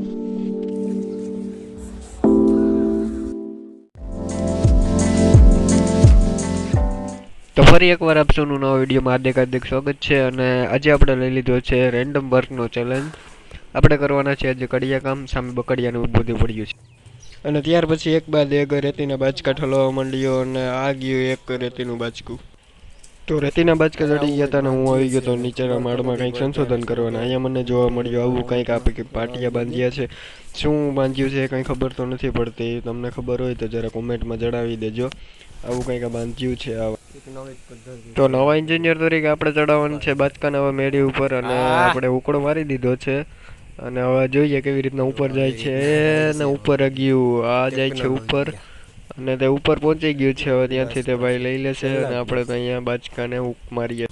તો ફરી એકવાર આપ સૌનું નવા વિડીયોમાં હાર્દિક સ્વાગત છે અને આજે આપણે લઈ લીધો છે રેન્ડમ વર્કનો ચેલેન્જ. આપણે કરવાના છે આજે કડિયા કામ, સામે બકડિયાનું બધું પડ્યું છે. અને ત્યાર પછી એક બાદ એક રેતીના બાચકા ઠલવા માંડ્યો અને આ ગયું એક રેતીનું બાચકું. તો રેતીના બાચકા ચડી ગયા હતા ને હું આવી ગયો તો નીચેના માળમાં કંઈક સંશોધન કરવાના. અહીંયા મને જોવા મળ્યું આવું કંઈક આપે કે પાટિયા બાંધ્યા છે. શું બાંધ્યું છે કંઈ ખબર તો નથી પડતી. તમને ખબર હોય તો જરા કોમેન્ટમાં જણાવી દેજો. આવું કંઈક બાંધ્યું છે. તો નવા એન્જિનિયર તરીકે આપણે ચડાવવાનું છે બાચકાના હવે મેળી ઉપર અને આપણે ઉકળો મારી દીધો છે. અને હવે જોઈએ કેવી રીતના ઉપર જાય છે. ને ઉપર ગયું, આ જાય છે ઉપર અને તે ઉપર પહોંચી ગયું છે. હવે ત્યાંથી તે ભાઈ લઈ લેશે અને આપણે તો અહીંયા બાચકાને હુક મારીએ.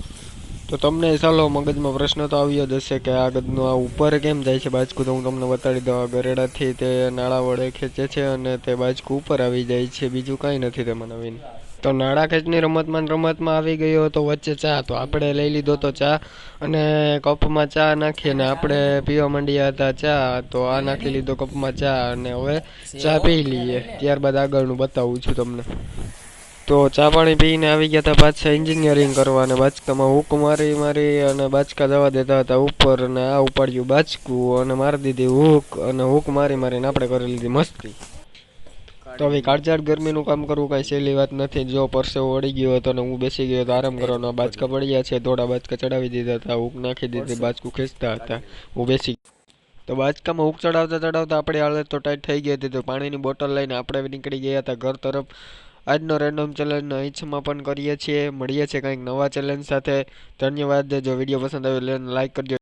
તો તમને ચાલો મગજમાં પ્રશ્ન તો આવ્યો જ હશે કે આ ગદનું આ ઉપર કેમ જાય છે બાચકું. તો હું તમને બતાડી દઉં. આ ગરેડાથી તે નાળા વડે ખેંચે છે અને તે બાચકું ઉપર આવી જાય છે. બીજું કાંઈ નથી તેમાં નવીન. તો નાળા ખેંચની રમતમાં આવી ગયો હતો વચ્ચે ચા. તો આપણે લઈ લીધો તો ચા અને કપમાં ચા નાખી અને આપણે પીવા માંડ્યા હતા ચા. તો આ નાખી લીધો કપમાં ચા અને હવે ચા પી લઈએ. ત્યારબાદ આગળનું બતાવું છું તમને. તો ચા પાણી પીને આવી ગયા હતા પાછા એન્જિનિયરિંગ કરવા અને બાચકામાં હુક મારી અને બાચકા જવા દેતા હતા ઉપર અને આ ઉપાડ્યું બાચકું અને મારી દીધી હુક અને હુક મારીને આપણે કરી લીધી મસ્તી. તો હવે કાળઝાળ ગરમીનું કામ કરવું કાંઈ સહેલી વાત નથી. જો પરસેવો વળી ગયો હતો અને હું બેસી ગયો હતો આરામ કરવાનો. બાચકા પડ્યા છે, થોડા બાચકા ચડાવી દીધા હતા, હુક નાખી દીધી, બાચકું ખેંચતા હતા, હું બેસી. તો બાચકામાં હુક ચડાવતા આપણી હાલત તો ટાઈટ થઈ ગઈ હતી. તો પાણીની બોટલ લઈને આપણે નીકળી ગયા હતા ઘર તરફ. આજનો રેન્ડમ ચેલેન્જ અહીં સમાપન કરીએ છીએ. મળીએ છીએ કંઈક નવા ચેલેન્જ સાથે. ધન્યવાદ. જો વિડીયો પસંદ આવ્યો લાઈક કરજો.